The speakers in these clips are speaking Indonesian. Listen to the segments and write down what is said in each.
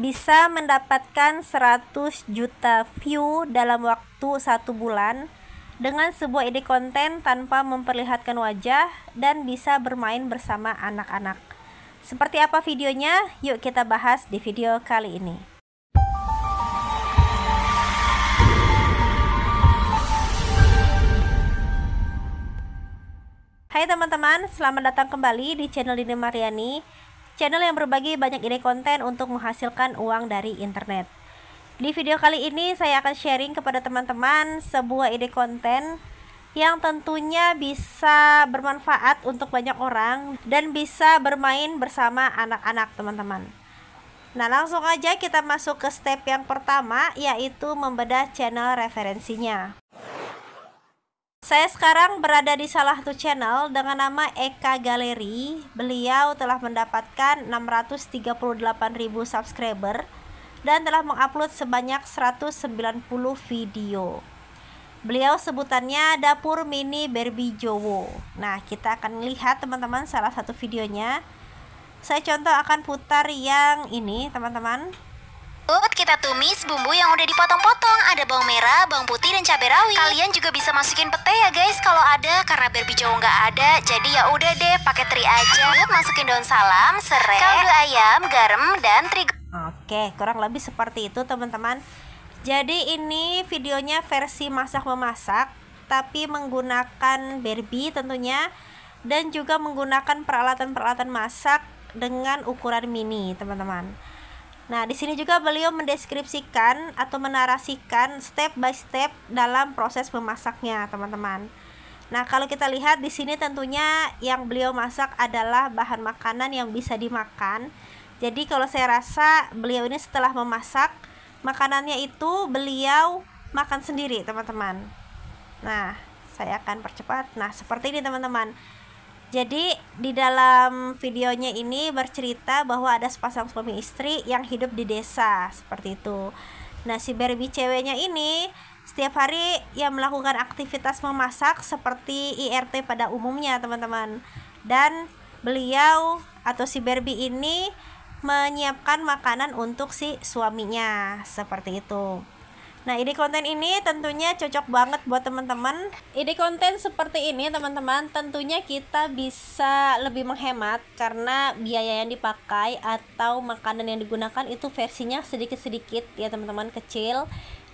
bisa mendapatkan 100 juta view dalam waktu 1 bulan dengan sebuah ide konten tanpa memperlihatkan wajah dan bisa bermain bersama anak-anak. Seperti apa videonya? Yuk kita bahas di video kali ini. Hai teman-teman, selamat datang kembali di channel Dini Mariani, channel yang berbagi banyak ide konten untuk menghasilkan uang dari internet. Di video kali ini saya akan sharing kepada teman-teman sebuah ide konten yang tentunya bisa bermanfaat untuk banyak orang dan bisa bermain bersama anak-anak teman-teman. Nah, langsung aja kita masuk ke step yang pertama, yaitu membedah channel referensinya. Saya sekarang berada di salah satu channel dengan nama Eka Galeri. Beliau telah mendapatkan 638.000 subscriber dan telah mengupload sebanyak 190 video. Beliau sebutannya Dapur Mini Barbie Jowo. Nah, kita akan lihat teman-teman salah satu videonya. Saya contoh akan putar yang ini teman-teman. Kita tumis bumbu yang udah dipotong-potong. Ada bawang merah, bawang putih, dan cabai rawit. Kalian juga bisa masukin pete ya guys kalau ada, karena Barbie Jowo nggak ada. Jadi ya udah deh, pakai teri aja. Masukin daun salam, serai, kaldu ayam, garam, dan terigu. Oke, kurang lebih seperti itu teman-teman. Jadi ini videonya versi masak memasak, tapi menggunakan Barbie tentunya, dan juga menggunakan peralatan-peralatan masak dengan ukuran mini teman-teman. Nah, di sini juga beliau mendeskripsikan atau menarasikan step by step dalam proses memasaknya, teman-teman. Nah, kalau kita lihat di sini tentunya yang beliau masak adalah bahan makanan yang bisa dimakan. Jadi kalau saya rasa beliau ini setelah memasak makanannya itu beliau makan sendiri, teman-teman. Nah, saya akan percepat. Nah, seperti ini teman-teman. Jadi di dalam videonya ini bercerita bahwa ada sepasang suami istri yang hidup di desa seperti itu. Nah, si Barbie ceweknya ini setiap hari yang melakukan aktivitas memasak seperti IRT pada umumnya teman-teman. Dan beliau atau si Barbie ini menyiapkan makanan untuk si suaminya seperti itu. Nah, ide konten ini tentunya cocok banget buat teman-teman. Ide konten seperti ini teman-teman, tentunya kita bisa lebih menghemat karena biaya yang dipakai atau makanan yang digunakan itu versinya sedikit-sedikit ya teman-teman, kecil.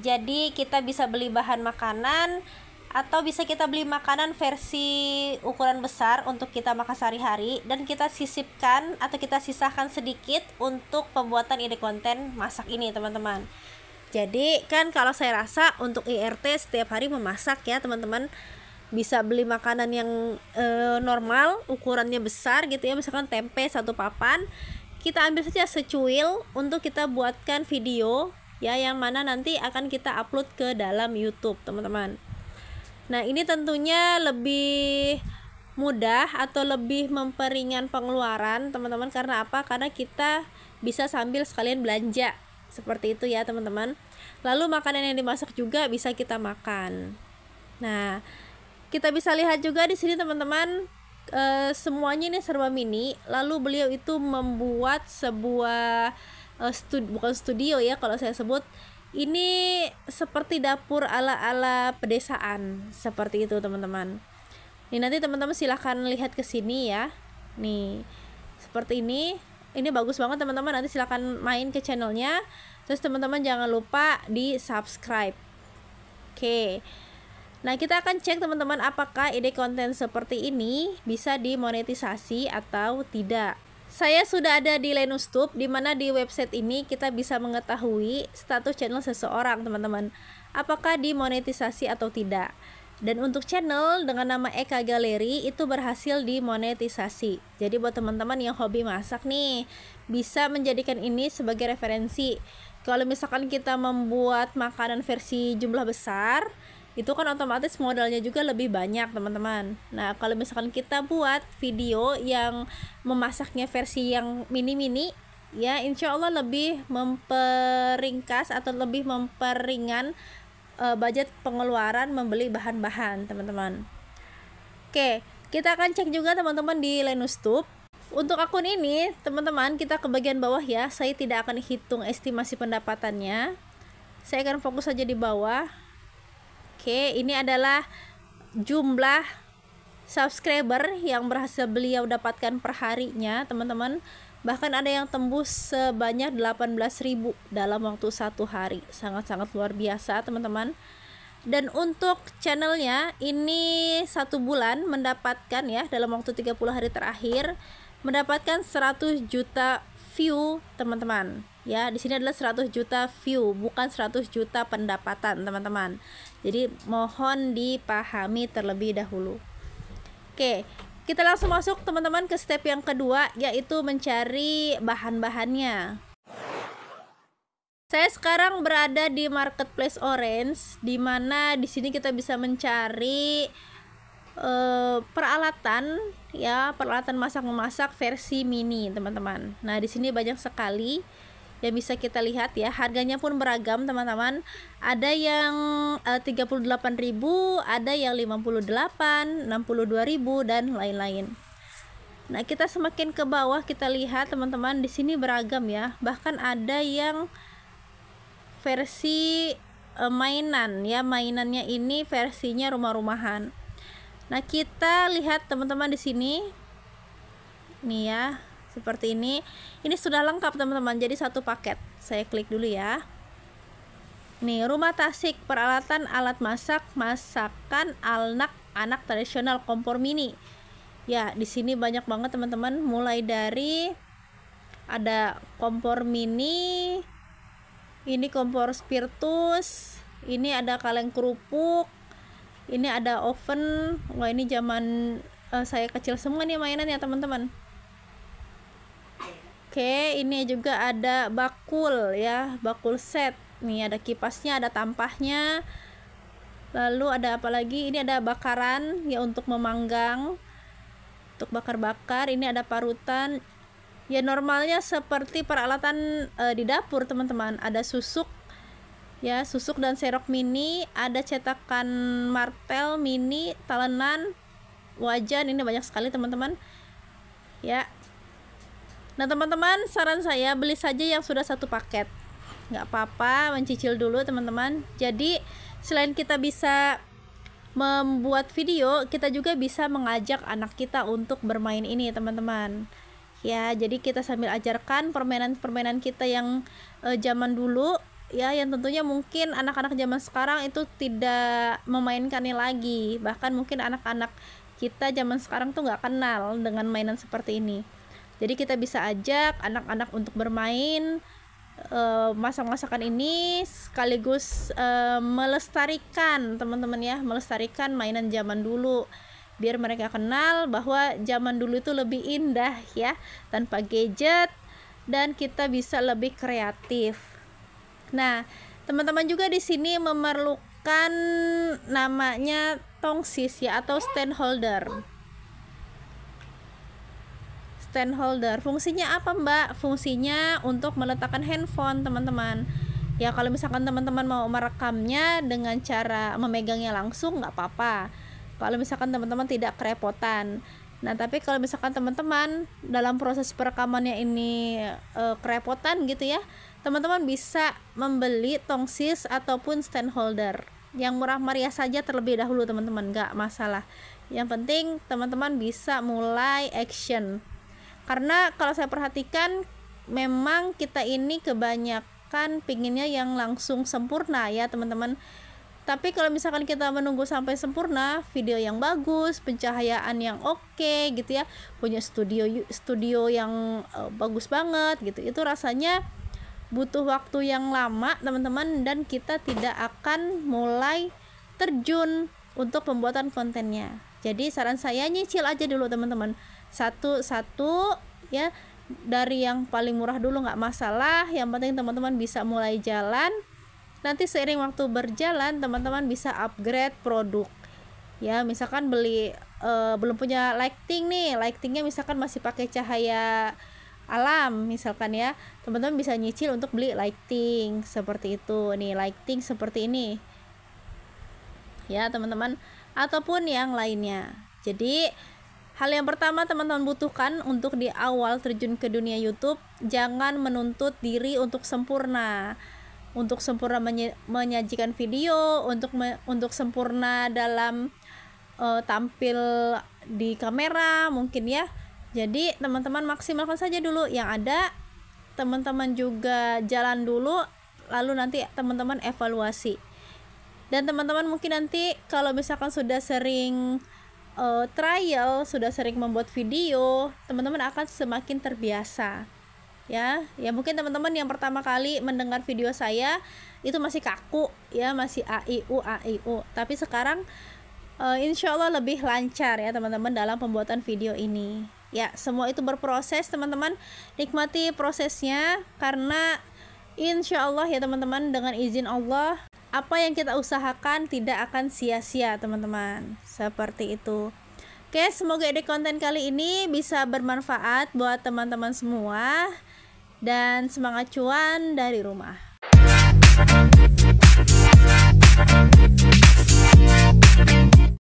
Jadi kita bisa beli bahan makanan atau bisa kita beli makanan versi ukuran besar untuk kita makan sehari-hari, dan kita sisipkan atau kita sisahkan sedikit untuk pembuatan ide konten masak ini teman-teman. Jadi kan kalau saya rasa untuk IRT setiap hari memasak ya teman-teman, bisa beli makanan yang normal, ukurannya besar gitu ya, misalkan tempe 1 papan, kita ambil saja secuil untuk kita buatkan video ya, yang mana nanti akan kita upload ke dalam YouTube teman-teman. Nah, ini tentunya lebih mudah atau lebih memperingan pengeluaran teman-teman. Karena apa? Karena kita bisa sambil sekalian belanja seperti itu ya teman-teman. Lalu makanan yang dimasak juga bisa kita makan. Nah, kita bisa lihat juga di sini teman-teman, semuanya ini serba mini. Lalu beliau itu membuat sebuah bukan studio ya kalau saya sebut, ini seperti dapur ala-ala pedesaan seperti itu teman-teman. Nih, nanti teman-teman silahkan lihat ke sini ya. Nih, seperti ini. Ini bagus banget teman-teman, nanti silahkan main ke channelnya. Terus teman-teman jangan lupa di subscribe. Oke. Nah, kita akan cek teman-teman apakah ide konten seperti ini bisa dimonetisasi atau tidak. Saya sudah ada di Lenustube, dimana di website ini kita bisa mengetahui status channel seseorang teman-teman, apakah dimonetisasi atau tidak. Dan untuk channel dengan nama Eka Galeri itu berhasil dimonetisasi. Jadi buat teman-teman yang hobi masak nih, bisa menjadikan ini sebagai referensi. Kalau misalkan kita membuat makanan versi jumlah besar, itu kan otomatis modalnya juga lebih banyak teman-teman. Nah, kalau misalkan kita buat video yang memasaknya versi yang mini-mini, ya insya Allah lebih memperingkas atau lebih memperingan budget pengeluaran membeli bahan-bahan teman-teman. Oke, kita akan cek juga teman-teman di Lenustube. Untuk akun ini teman-teman, kita ke bagian bawah ya. Saya tidak akan hitung estimasi pendapatannya, saya akan fokus saja di bawah. Oke, ini adalah jumlah subscriber yang berhasil beliau dapatkan per harinya teman-teman. Bahkan ada yang tembus sebanyak 18.000 dalam waktu 1 hari. Sangat-sangat luar biasa teman-teman. Dan untuk channelnya ini 1 bulan mendapatkan ya, dalam waktu 30 hari terakhir mendapatkan 100 juta view teman-teman. Ya, di sini adalah 100 juta view, bukan 100 juta pendapatan teman-teman. Jadi mohon dipahami terlebih dahulu. Oke, kita langsung masuk teman-teman ke step yang kedua, yaitu mencari bahan-bahannya. Saya sekarang berada di Marketplace Orange, di mana di sini kita bisa mencari peralatan ya, peralatan masak-memasak versi mini teman-teman. Nah, di sini banyak sekali yang bisa kita lihat ya. Harganya pun beragam teman-teman. Ada yang 38.000, ada yang 58, 62.000 dan lain-lain. Nah, kita semakin ke bawah kita lihat teman-teman, di sini beragam ya. Bahkan ada yang versi mainan ya, mainannya ini versinya rumah-rumahan. Nah, kita lihat teman-teman di sini. Nih ya, seperti ini. Ini sudah lengkap teman-teman, jadi 1 paket. Saya klik dulu ya. Nih, rumah tasik, peralatan alat masak, masakan anak tradisional, kompor mini. Ya, di sini banyak banget teman-teman, mulai dari ada kompor mini, ini kompor spiritus, ini ada kaleng kerupuk, ini ada oven. Wah, ini zaman saya kecil semua nih mainannya teman-teman. Oke, ini juga ada bakul ya, bakul set. Nih ada kipasnya, ada tampahnya. Lalu ada apa lagi? Ini ada bakaran ya, untuk memanggang, untuk bakar-bakar. Ini ada parutan. Ya, normalnya seperti peralatan di dapur teman-teman. Ada susuk ya, susuk dan serok mini, ada cetakan martel mini, talenan, wajan. Ini banyak sekali teman-teman ya. Nah teman-teman, saran saya beli saja yang sudah 1 paket, nggak apa-apa, mencicil dulu teman-teman. Jadi selain kita bisa membuat video, kita juga bisa mengajak anak kita untuk bermain ini teman-teman ya. Jadi kita sambil ajarkan permainan-permainan kita yang zaman dulu ya, yang tentunya mungkin anak-anak zaman sekarang itu tidak memainkannya lagi. Bahkan mungkin anak-anak kita zaman sekarang tuh nggak kenal dengan mainan seperti ini. Jadi kita bisa ajak anak-anak untuk bermain masak-masakan ini, sekaligus melestarikan teman-teman ya, melestarikan mainan zaman dulu, biar mereka kenal bahwa zaman dulu itu lebih indah ya, tanpa gadget, dan kita bisa lebih kreatif. Nah, teman-teman juga di sini memerlukan namanya tongsis ya, atau stand holder. Stand holder fungsinya apa Mbak? Fungsinya untuk meletakkan handphone teman-teman. Ya, kalau misalkan teman-teman mau merekamnya dengan cara memegangnya langsung, nggak apa-apa. Kalau misalkan teman-teman tidak kerepotan. Nah, tapi kalau misalkan teman-teman dalam proses perekamannya ini kerepotan gitu ya, teman-teman bisa membeli tongsis ataupun stand holder yang murah meriah saja terlebih dahulu teman-teman, nggak masalah. Yang penting teman-teman bisa mulai action. Karena kalau saya perhatikan memang kita ini kebanyakan pinginnya yang langsung sempurna ya teman-teman. Tapi kalau misalkan kita menunggu sampai sempurna, video yang bagus, pencahayaan yang oke gitu ya, punya studio yang bagus banget gitu, itu rasanya butuh waktu yang lama teman-teman, dan kita tidak akan mulai terjun untuk pembuatan kontennya. Jadi saran saya nyicil aja dulu teman-teman, satu-satu ya, dari yang paling murah dulu nggak masalah. Yang penting teman-teman bisa mulai jalan. Nanti seiring waktu berjalan teman-teman bisa upgrade produk ya. Misalkan beli belum punya lighting nih, lightingnya misalkan masih pakai cahaya alam misalkan ya, teman-teman bisa nyicil untuk beli lighting seperti itu nih, lighting seperti ini ya teman-teman, ataupun yang lainnya. Jadi Hal yang pertama teman-teman butuhkan untuk di awal terjun ke dunia YouTube, jangan menuntut diri untuk sempurna. Untuk sempurna menyajikan video, untuk sempurna dalam tampil di kamera mungkin ya. Jadi teman-teman maksimalkan saja dulu yang ada, teman-teman juga jalan dulu, lalu nanti teman-teman evaluasi. Dan teman-teman mungkin nanti kalau misalkan sudah sering trial, sudah sering membuat video, teman-teman akan semakin terbiasa ya mungkin teman-teman yang pertama kali mendengar video saya itu masih kaku ya, masih AIU, tapi sekarang insya Allah lebih lancar ya teman-teman dalam pembuatan video ini ya. Semua itu berproses teman-teman, nikmati prosesnya karena insya Allah ya teman-teman, dengan izin Allah apa yang kita usahakan tidak akan sia-sia teman-teman, seperti itu. Oke, semoga ide konten kali ini bisa bermanfaat buat teman-teman semua, dan semangat cuan dari rumah.